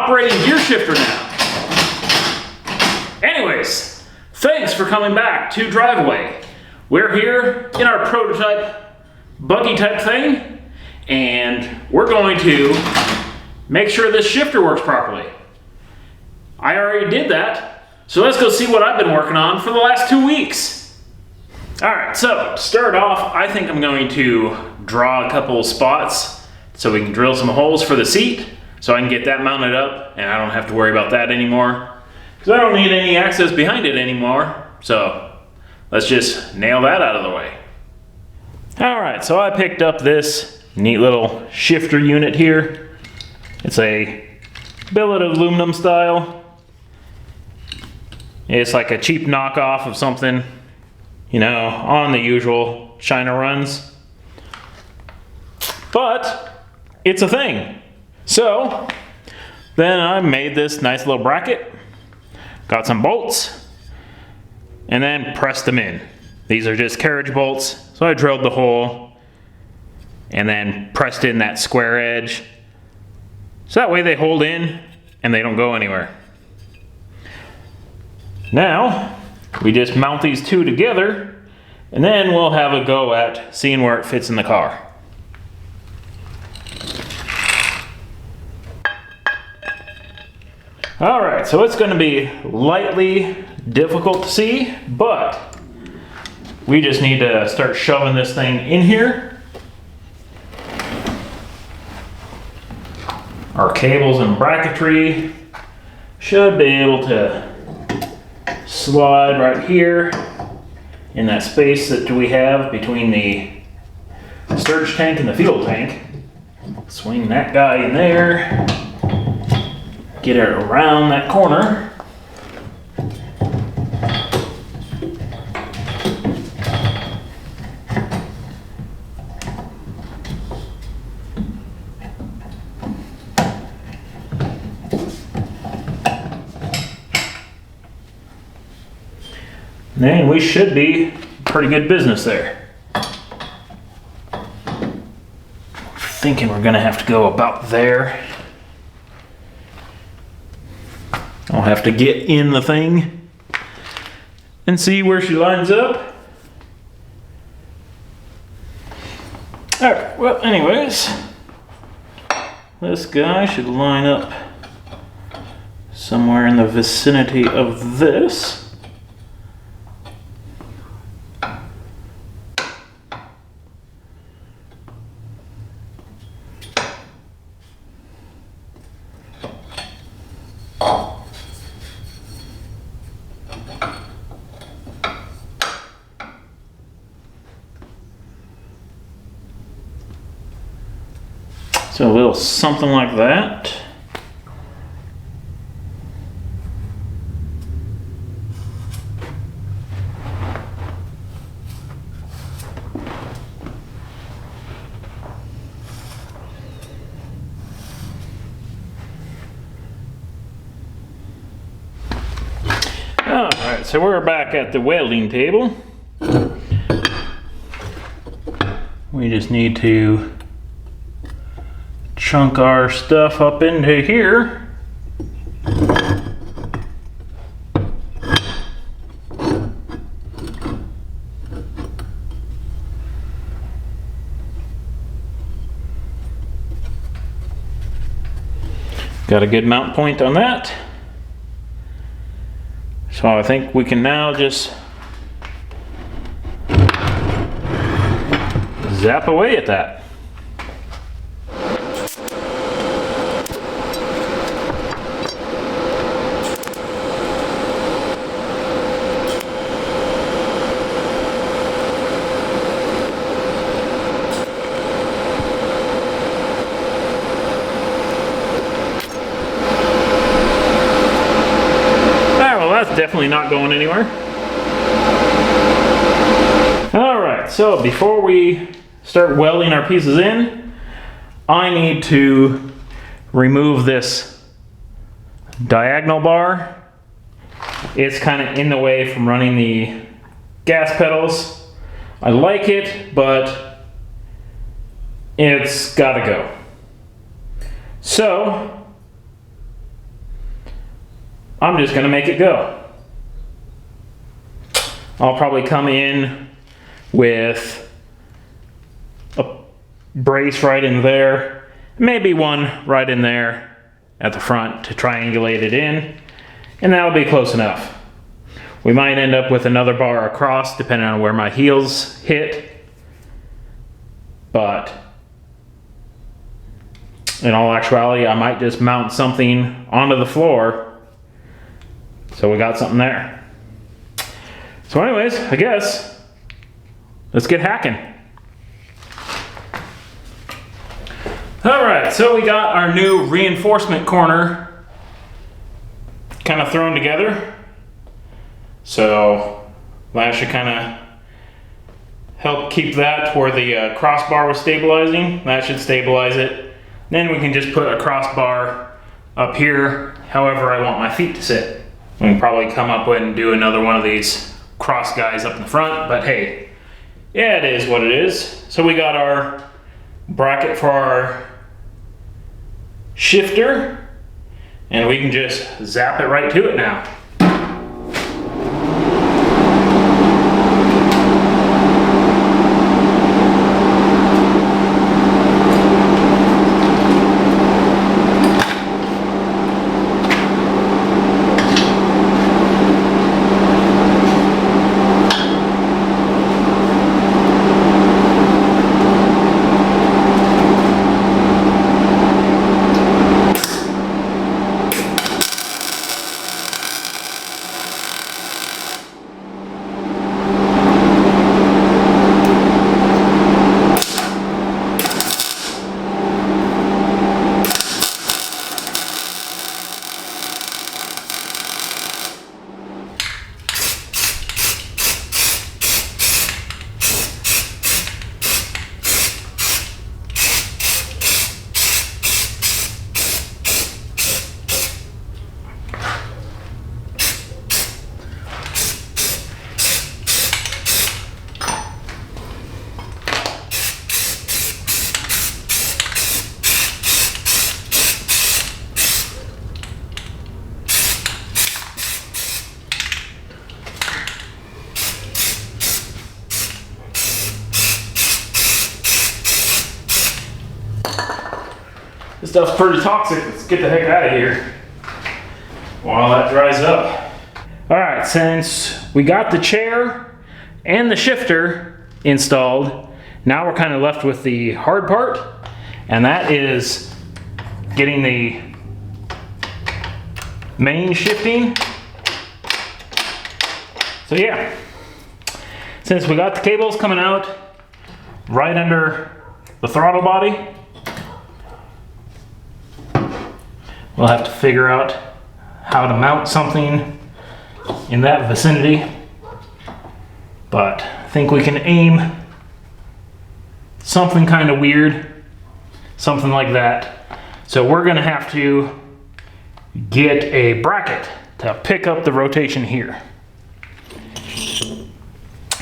operating gear shifter now. Anyways, thanks for coming back to Driveway. We're here in our prototype buggy type thing, and we're going to make sure this shifter works properly. I already did that, so let's go see what I've been working on for the last 2 weeks. All right, so to start off, I think I'm going to draw a couple spots so we can drill some holes for the seat so I can get that mounted up and I don't have to worry about that anymore because I don't need any access behind it anymore. So let's just nail that out of the way. All right, so I picked up this neat little shifter unit here. It's a billet aluminum style. It's like a cheap knockoff of something, you know, on the usual China runs. But it's a thing. So then I made this nice little bracket, got some bolts, and then pressed them in. These are just carriage bolts. So I drilled the hole and then pressed in that square edge. So that way they hold in and they don't go anywhere. Now, we just mount these two together and then we'll have a go at seeing where it fits in the car. All right, so it's going to be lightly difficult to see, but we just need to start shoving this thing in here. Our cables and bracketry should be able to slide right here in that space that we have between the surge tank and the fuel tank. Swing that guy in there. Get it around that corner. And we should be pretty good business there. Thinking we're gonna have to go about there. I'll have to get in the thing and see where she lines up. All right, well, anyways, this guy should line up somewhere in the vicinity of this. So a little something like that. All right, so we're back at the welding table. We just need to chunk our stuff up into here. Got a good mount point on that. So I think we can now just zap away at that. Definitely not going anywhere. All right, so before we start welding our pieces in, I need to remove this diagonal bar. It's kind of in the way from running the gas pedals. I like it, but it's gotta go. So I'm just gonna make it go. I'll probably come in with a brace right in there, maybe one right in there at the front to triangulate it in, and that'll be close enough. We might end up with another bar across depending on where my heels hit, but in all actuality, I might just mount something onto the floor so we got something there. So anyways, I guess let's get hacking. All right, so we got our new reinforcement corner kind of thrown together. So that should kind of help keep that where the crossbar was stabilizing. That should stabilize it. Then we can just put a crossbar up here, however I want my feet to sit. We can probably come up with and do another one of these cross guys up in the front, but hey, yeah, it is what it is. So we got our bracket for our shifter, and we can just zap it right to it now. This stuff's pretty toxic. Let's get the heck out of here while that dries up. All right, since we got the chair and the shifter installed, now we're kind of left with the hard part, and that is getting the main shifting. So yeah, since we got the cables coming out right under the throttle body, we'll have to figure out how to mount something in that vicinity, but I think we can aim something kind of weird, something like that. So we're gonna have to get a bracket to pick up the rotation here.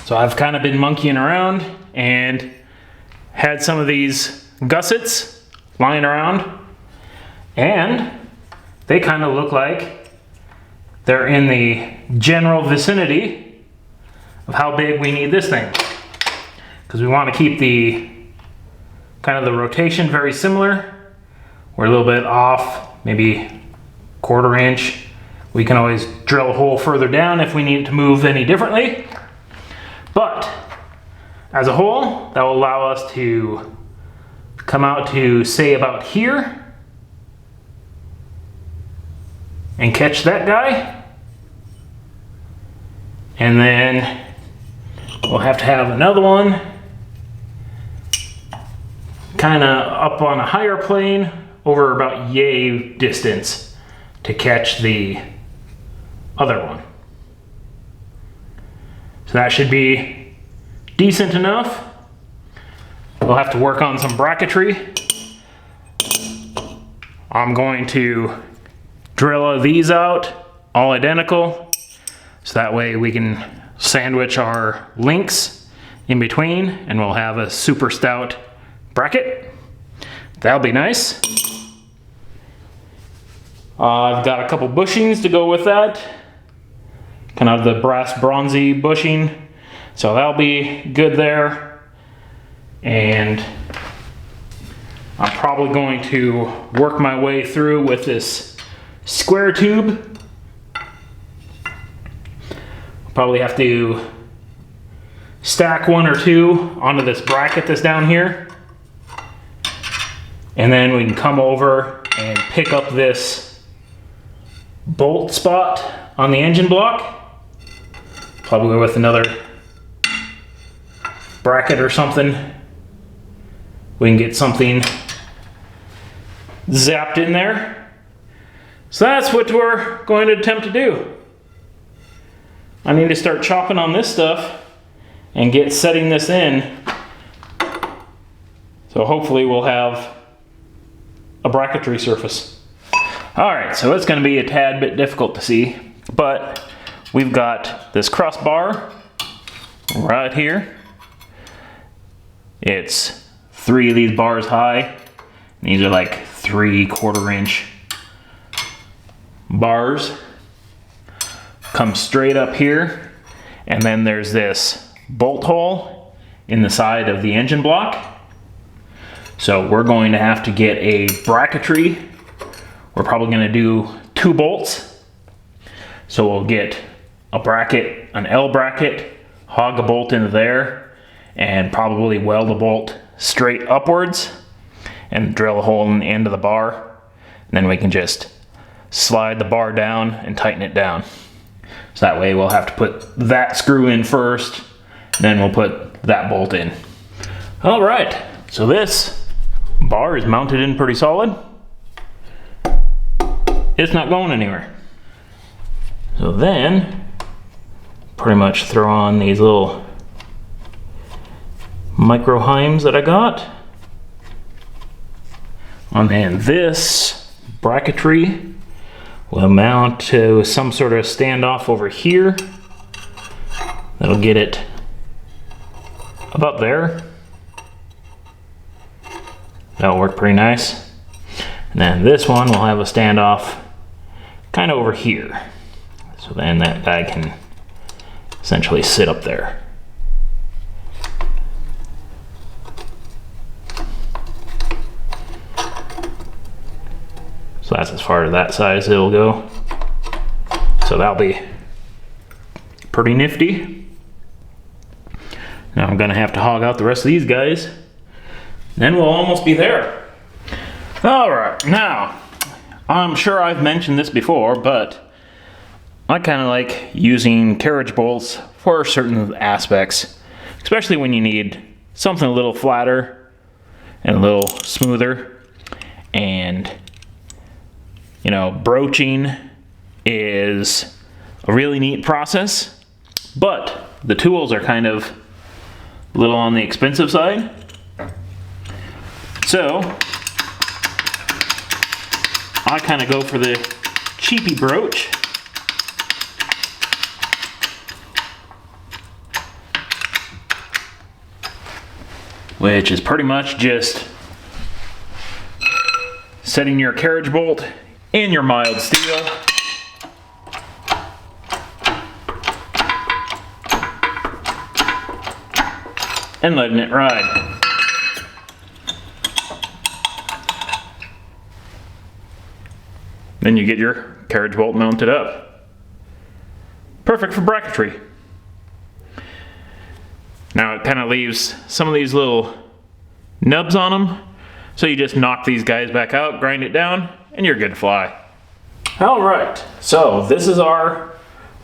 So I've kind of been monkeying around and had some of these gussets lying around, and they kind of look like they're in the general vicinity of how big we need this thing, because we want to keep the kind of the rotation very similar. We're a little bit off, maybe 1/4 inch. We can always drill a hole further down if we need it to move any differently. But as a whole, that will allow us to come out to say about here and catch that guy. And then we'll have to have another one kind of up on a higher plane over about yay distance to catch the other one. So that should be decent enough. We'll have to work on some bracketry. I'm going to drill these out all identical, so that way we can sandwich our links in between and we'll have a super stout bracket. That'll be nice. I've got a couple bushings to go with that. Kind of the brass bronzy bushing. So that'll be good there. And I'm probably going to work my way through with this square tube. Probably have to stack one or two onto this bracket that's down here. And then we can come over and pick up this bolt spot on the engine block. Probably go with another bracket or something. We can get something zapped in there. So that's what we're going to attempt to do. I need to start chopping on this stuff and get setting this in. So hopefully we'll have a bracketry surface. All right, so it's going to be a tad bit difficult to see, but we've got this crossbar right here. It's 3 of these bars high. These are like 3/4 inch bars. Come straight up here, and then there's this bolt hole in the side of the engine block. So we're going to have to get a bracketry. We're probably going to do 2 bolts. So we'll get a bracket, an L bracket, hog a bolt into there, and probably weld a bolt straight upwards and drill a hole in the end of the bar. And then we can just slide the bar down and tighten it down. So that way we'll have to put that screw in first, and then we'll put that bolt in. All right, so this bar is mounted in pretty solid. It's not going anywhere. So then, pretty much throw on these little micro heims that I got. And then this bracketry will mount to some sort of standoff over here. That'll get it about there. That'll work pretty nice. And then this one will have a standoff kind of over here. So then that guy can essentially sit up there. So that's as far as that size it'll go. So that'll be pretty nifty. Now I'm gonna have to hog out the rest of these guys. Then we'll almost be there. All right, now, I'm sure I've mentioned this before, but I kind of like using carriage bolts for certain aspects, especially when you need something a little flatter and a little smoother. And, you know, broaching is a really neat process, but the tools are kind of a little on the expensive side. So I kind of go for the cheapy broach. Which is pretty much just setting your carriage bolt in your mild steel. And letting it ride. Then you get your carriage bolt mounted up. Perfect for bracketry. Now it kind of leaves some of these little nubs on them, so you just knock these guys back out, grind it down, and you're good to fly. All right, so this is our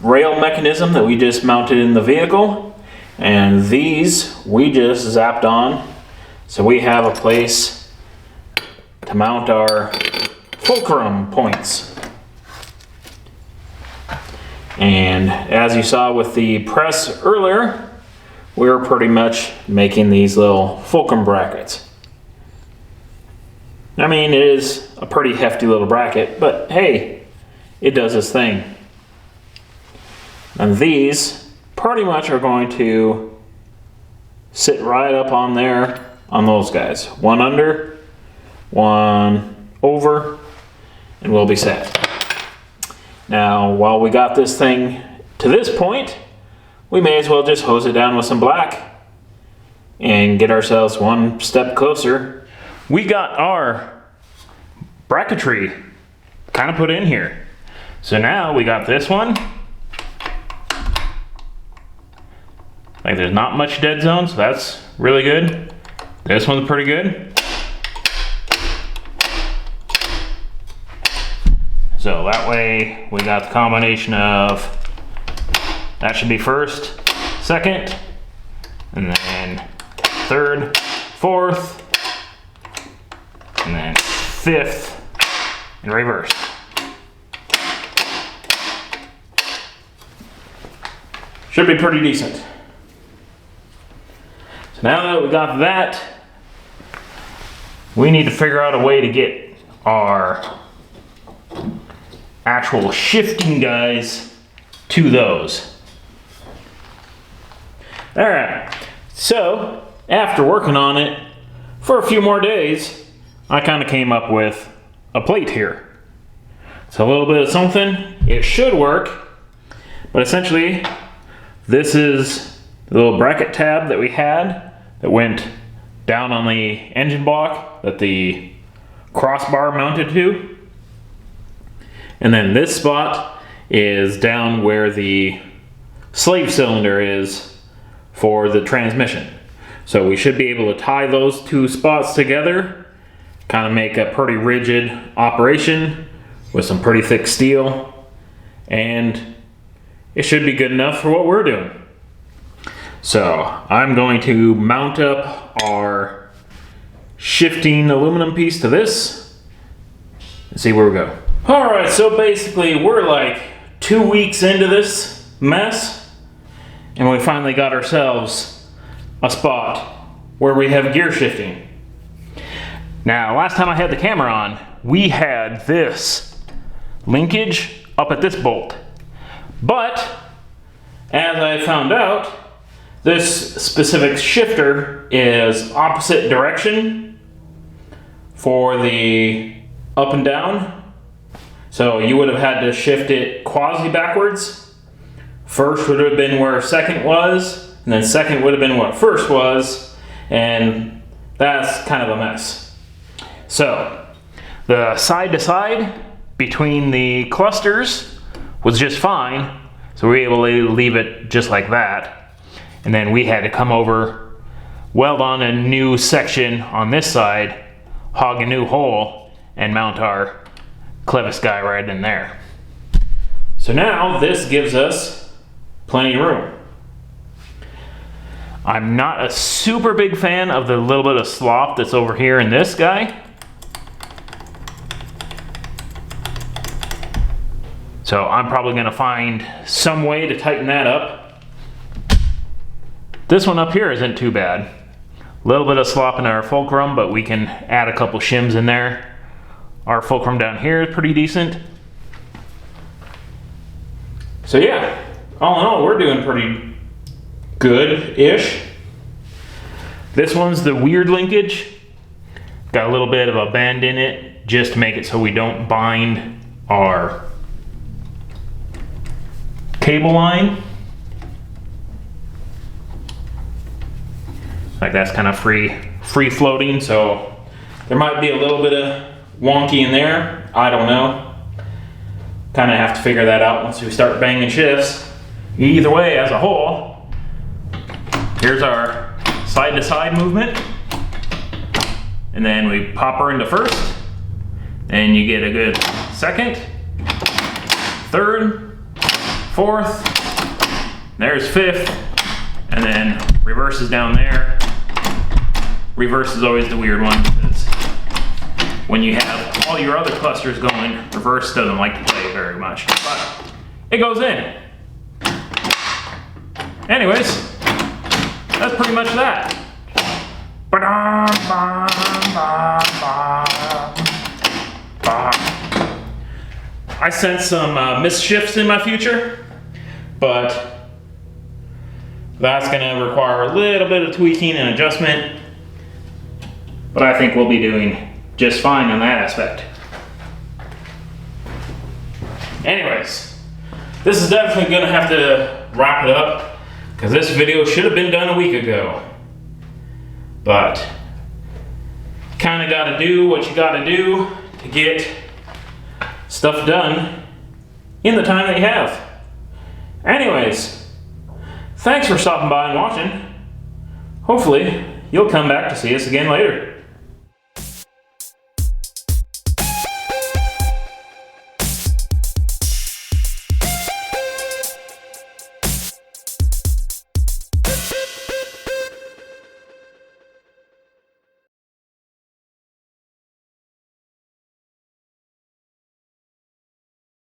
rail mechanism that we just mounted in the vehicle, and these we just zapped on, so we have a place to mount our fulcrum points. And as you saw with the press earlier, we're pretty much making these little fulcrum brackets. I mean, it is a pretty hefty little bracket, but hey, it does its thing. And these pretty much are going to sit right up on there on those guys. One under, one over, and we'll be set. Now, while we got this thing to this point, we may as well just hose it down with some black and get ourselves one step closer. We got our bracketry kind of put in here. So now we got this one. Like, there's not much dead zone, so that's really good. This one's pretty good. So that way we got the combination of, that should be first, second, and then third, fourth, and then fifth, in reverse. Should be pretty decent. So now that we got that, we need to figure out a way to get our actual shifting guys to those. All right, so after working on it for a few more days, I kind of came up with a plate here. It's a little bit of something. It should work, but essentially this is the little bracket tab that we had that went down on the engine block that the crossbar mounted to. And then this spot is down where the slave cylinder is for the transmission. So we should be able to tie those two spots together, kind of make a pretty rigid operation with some pretty thick steel, and it should be good enough for what we're doing. So I'm going to mount up our shifting aluminum piece to this and see where we go. All right, so basically we're like 2 weeks into this mess, and we finally got ourselves a spot where we have gear shifting. Now, last time I had the camera on, we had this linkage up at this bolt. But, as I found out, this specific shifter is opposite direction for the up and down. So you would have had to shift it quasi backwards. First would have been where second was, and then second would have been what first was, and that's kind of a mess. So the side to side between the clusters was just fine, so we were able to leave it just like that. And then we had to come over, weld on a new section on this side, hog a new hole, and mount our clevis guy right in there. So now this gives us plenty of room. I'm not a super big fan of the little bit of slop that's over here in this guy. So I'm probably gonna find some way to tighten that up. This one up here isn't too bad. A little bit of slop in our fulcrum, but we can add a couple shims in there. Our fulcrum down here is pretty decent. So yeah, all in all, we're doing pretty good-ish. This one's the weird linkage. Got a little bit of a bend in it just to make it so we don't bind our cable line. Like that's kind of free floating, so there might be a little bit of wonky in there. I don't know. Kind of have to figure that out once we start banging shifts. Either way, as a whole, here's our side to side movement. And then we pop her into first, and you get a good second, third, fourth, there's fifth, and then reverse is down there. Reverse is always the weird one, because when you have all your other clusters going, reverse doesn't like to play very much, but it goes in. Anyways, that's pretty much that. I sense some misshifts in my future, but that's gonna require a little bit of tweaking and adjustment, but I think we'll be doing just fine on that aspect. Anyways, this is definitely gonna have to wrap it up because this video should have been done a week ago. But kind of got to do what you got to do to get stuff done in the time that you have. Anyways, thanks for stopping by and watching. Hopefully, you'll come back to see us again later.